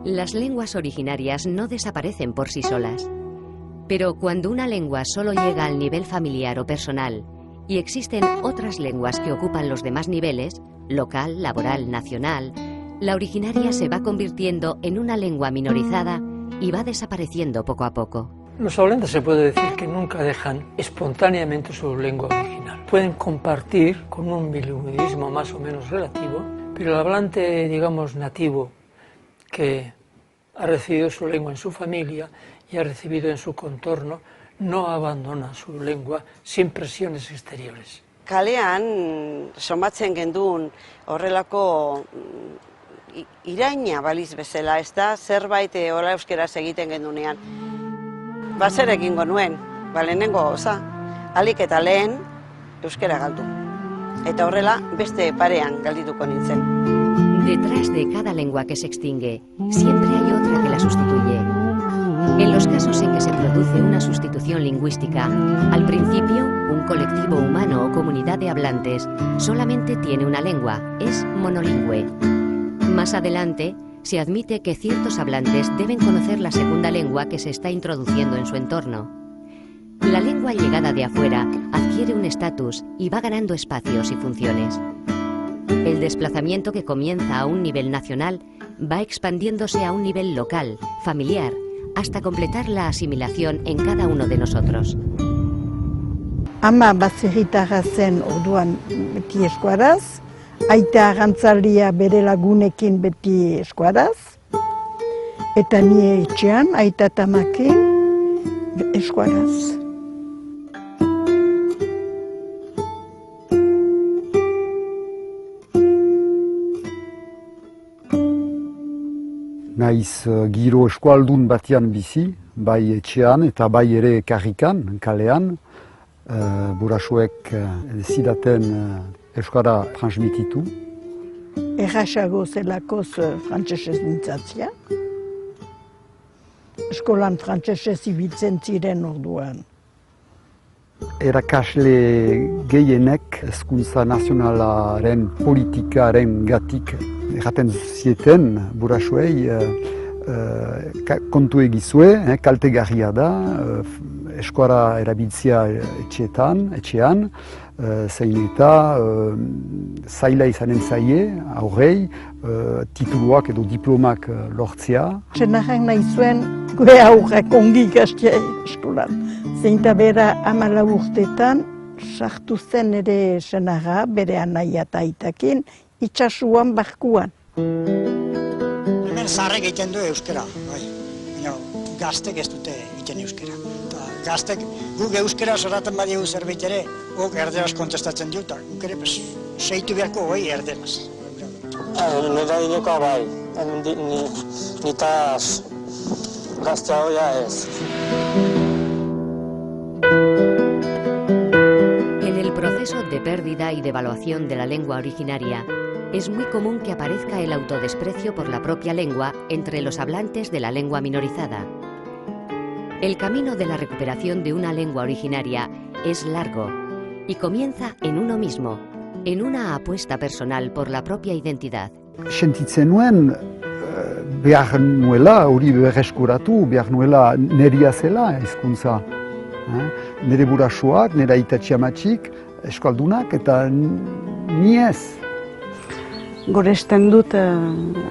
Las lenguas originarias no desaparecen por sí solas. Pero cuando una lengua solo llega al nivel familiar o personal y existen otras lenguas que ocupan los demás niveles, local, laboral, nacional, la originaria se va convirtiendo en una lengua minorizada y va desapareciendo poco a poco. Los hablantes se puede decir que nunca dejan espontáneamente su lengua original. Pueden compartir con un bilingüismo más o menos relativo, pero el hablante, digamos, nativo, que ha recibido su lengua en su familia y ha recibido en su contorno, no abandona su lengua sin presiones exteriores. Kalean somatzen genduen horrelako iraina baliz bezala, ez da zerbait hola euskeraz egiten gendunean. Zer egingo nuen, lehenengo gauza, ahalik eta lehen euskera galdu. Eta horrela beste parean galdituko nintzen. Detrás de cada lengua que se extingue, siempre hay otra que la sustituye. En los casos en que se produce una sustitución lingüística, al principio, un colectivo humano o comunidad de hablantes solamente tiene una lengua, es monolingüe. Más adelante, se admite que ciertos hablantes deben conocer la segunda lengua que se está introduciendo en su entorno. La lengua llegada de afuera adquiere un estatus y va ganando espacios y funciones. El desplazamiento que comienza a un nivel nacional va expandiéndose a un nivel local, familiar, hasta completar la asimilación en cada uno de nosotros. Ama baserritarra zen orduan beti eskuaraz, aita arrantzalia bere lagunekin beti eskuaraz, eta ni etxean aita tamakin eskuaraz. Naiz giro eskualdun batian bizi, bai etxean eta bai ere karrikan, kalean, burasuek zidaten euskara transmititu. Errasago zelakoz frantsesez mintzatzia. Eskolan frantsesez ibiltzen ziren orduan. Erakasle gehienek hezkuntza nazionalaren politikaren gatik erraten zieten burasuei kontu egizue, kaltegarria da, eskora erabiltzea etxean, zein eta zaila izanen zaie, aurrei, tituluak edo diplomak lortzea. Senarrak nahi zuen gure aurrak ongi ikastea eskolan. Zein eta bera 14 urtetan sartu zen ere senarra, bere anaia eta aitakin, itxasuan barkuan. Hemen zaharrek egiten du euskera, bai. Gaztek ez dute egiten euskera. Gaztek guk euskera zoraten badiegu zerbait ere, guk erderaz kontestatzen dut, eta guk ere seitu beharko goi erderaz. Nera hilekoa bai, nitaz gaztea hoia ez. En el proceso de pérdida y devaluación de la lengua originaria, es muy común que aparezca el autodesprecio por la propia lengua entre los hablantes de la lengua minorizada. El camino de la recuperación de una lengua originaria es largo y comienza en uno mismo, en una apuesta personal por la propia identidad. Sentitzen nuen behar nuela, hori berreskuratu, behar nuela neria zela hizkuntza. Nire burasuak, nire aitatxiamatxik, eskaldunak eta ni ez. Goresten dut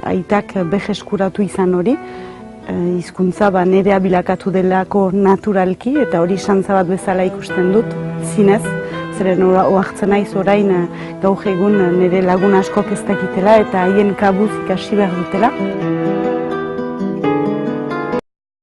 aitak berreskuratu izan hori, hizkuntza nerea bilakatu delako naturalki eta hori xantza bat bezala ikusten dut, zinez, zeren ohartzen naiz orain gaur egun nire lagun askok ez dakitela eta haien kabuz ikasi behar dutela.